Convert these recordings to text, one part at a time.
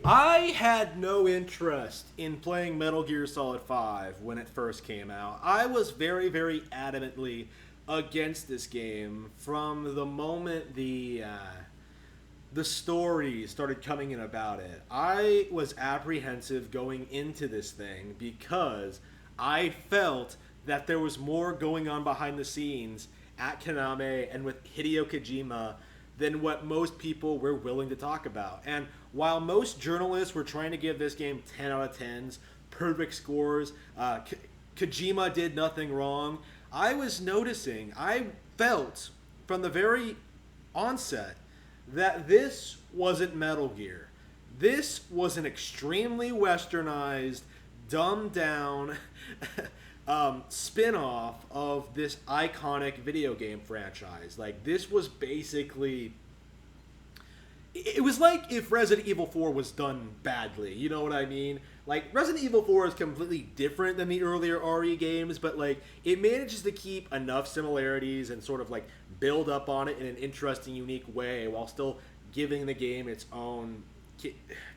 I had no interest in playing Metal Gear Solid 5 when it first came out. I was very, very adamantly against this game from the moment the story started coming in about it. I was apprehensive going into this thing because I felt that there was more going on behind the scenes at Konami and with Hideo Kojima than what most people were willing to talk about. And while most journalists were trying to give this game 10 out of 10s, perfect scores, Kojima did nothing wrong, I was noticing, I felt from the very onset that this wasn't Metal Gear. This was an extremely westernized, dumbed down spin off of this iconic video game franchise. Like, this was basically. It was like if Resident Evil 4 was done badly. You know what I mean? Like, Resident Evil 4 is completely different than the earlier RE games, but, like, it manages to keep enough similarities and sort of, like, build up on it in an interesting, unique way while still giving the game its own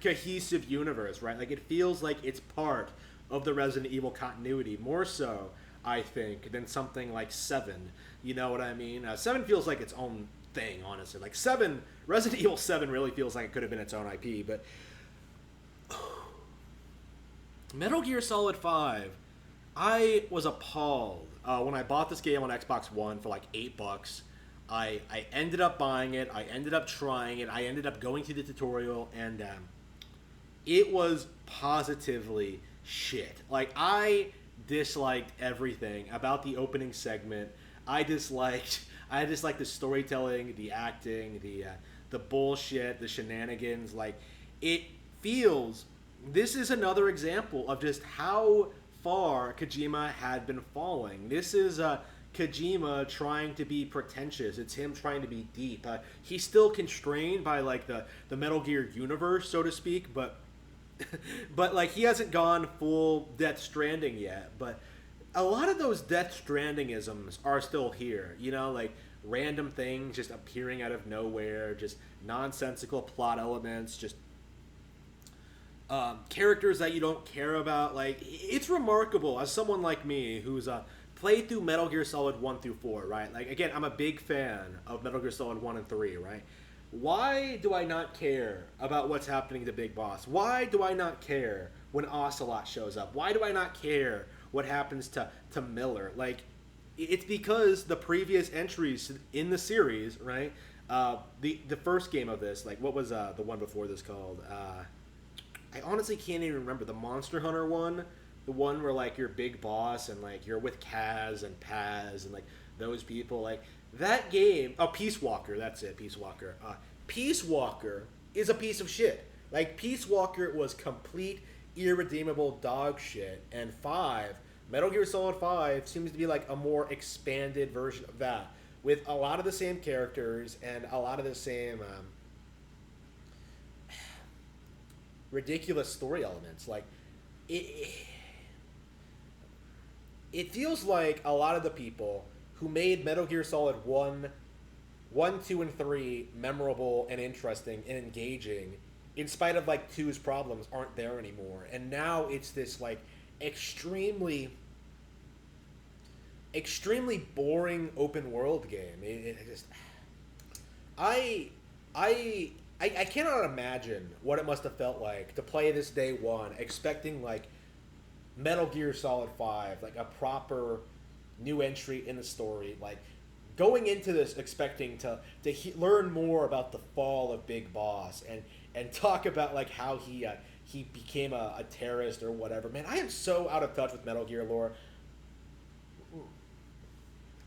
cohesive universe, right? Like, it feels like it's part of the Resident Evil continuity, more so, I think, than something like 7. You know what I mean? 7 feels like its own thing, honestly. Like, 7, Resident Evil 7 really feels like it could have been its own IP, but Metal Gear Solid 5, I was appalled when I bought this game on Xbox One for like $8. I ended up buying it. I ended up trying it. I ended up going through the tutorial, and it was positively shit. Like, I disliked everything about the opening segment. I disliked the storytelling, the acting, the bullshit, the shenanigans. Like, it feels. This is another example of just how far Kojima had been falling. This is Kojima trying to be pretentious. It's him trying to be deep. He's still constrained by like the Metal Gear universe, so to speak, but but like he hasn't gone full Death Stranding yet. But a lot of those Death Strandingisms are still here. You know, like random things just appearing out of nowhere, just nonsensical plot elements, just characters that you don't care about. Like, it's remarkable as someone like me who's played through Metal Gear Solid 1 through 4, right? Like, again, I'm a big fan of Metal Gear Solid 1 and 3, right? Why do I not care about what's happening to Big Boss? Why do I not care when Ocelot shows up? Why do I not care what happens to Miller? Like, it's because the previous entries in the series, right? The first game of this, like, what was the one before this called? I honestly can't even remember the Monster Hunter one, the one where like you're Big Boss and like you're with Kaz and Paz and like those people. Like that game, oh Peace Walker, that's it, Peace Walker. Peace Walker is a piece of shit. Like Peace Walker was complete irredeemable dog shit, and Metal Gear Solid 5 seems to be like a more expanded version of that, with a lot of the same characters and a lot of the same ridiculous story elements. Like it, it feels like a lot of the people who made Metal Gear Solid 2, and 3 memorable and interesting and engaging, in spite of like two's problems, aren't there anymore. And now it's this like extremely, extremely boring open world game. It just, I, I, I cannot imagine what it must have felt like to play this day one, expecting like Metal Gear Solid 5, like a proper new entry in the story, like going into this expecting to learn more about the fall of Big Boss and talk about like how he became a terrorist or whatever. Man, I am so out of touch with Metal Gear lore.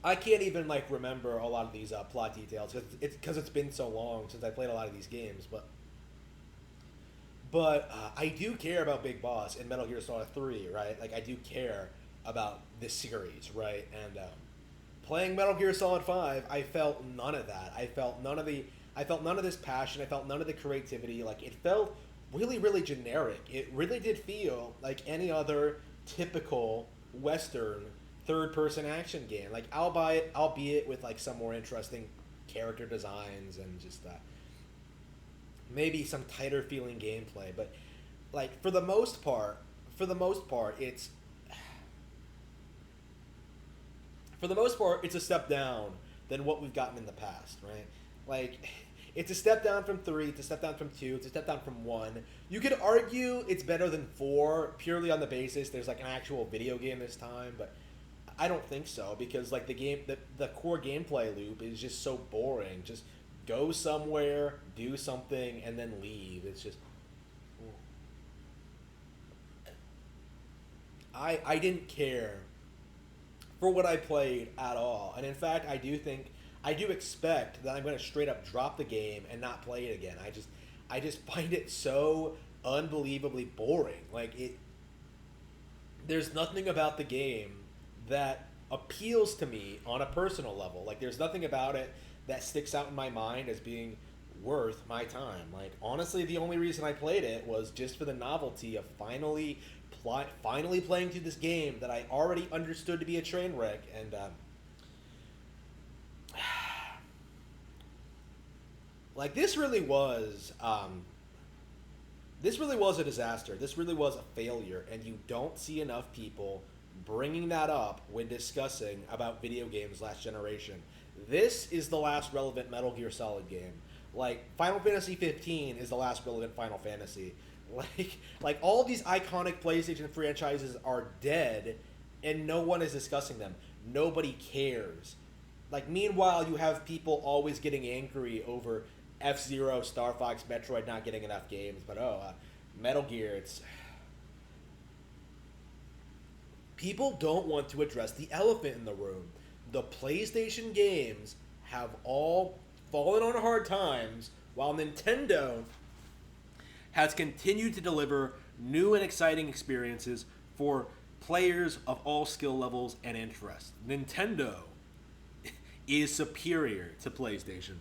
I can't even like remember a lot of these plot details because it's been so long since I played a lot of these games. But I do care about Big Boss in Metal Gear Solid 3, right? Like I do care about this series, right? And playing Metal Gear Solid 5, I felt none of that. I felt none of this passion. I felt none of the creativity. Like it felt really, really generic. It really did feel like any other typical Western third-person action game. Like albeit with like some more interesting character designs and just that. maybe some tighter feeling gameplay, but like for the most part, it's a step down than what we've gotten in the past, right? Like, it's a step down from three, it's a step down from two, it's a step down from one. You could argue it's better than four purely on the basis there's like an actual video game this time, but I don't think so because like the core gameplay loop is just so boring. Just go somewhere, do something, and then leave. It's just I didn't care for what I played at all. And in fact, I do expect that I'm going to straight up drop the game and not play it again. I just find it so unbelievably boring. Like there's nothing about the game that appeals to me on a personal level. Like there's nothing about it that sticks out in my mind as being worth my time. Like honestly, the only reason I played it was just for the novelty of finally playing through this game that I already understood to be a train wreck. And like this really was a disaster. This really was a failure, and you don't see enough people bringing that up when discussing about video games last generation. This is the last relevant Metal Gear Solid game. Like Final Fantasy 15 is the last relevant Final Fantasy. Like all these iconic PlayStation franchises are dead, and no one is discussing them. Nobody cares. Like meanwhile, you have people always getting angry over F-Zero, Star Fox, Metroid not getting enough games, but Metal Gear, it's people don't want to address the elephant in the room. The PlayStation games have all fallen on hard times, while Nintendo has continued to deliver new and exciting experiences for players of all skill levels and interests. Nintendo is superior to PlayStation.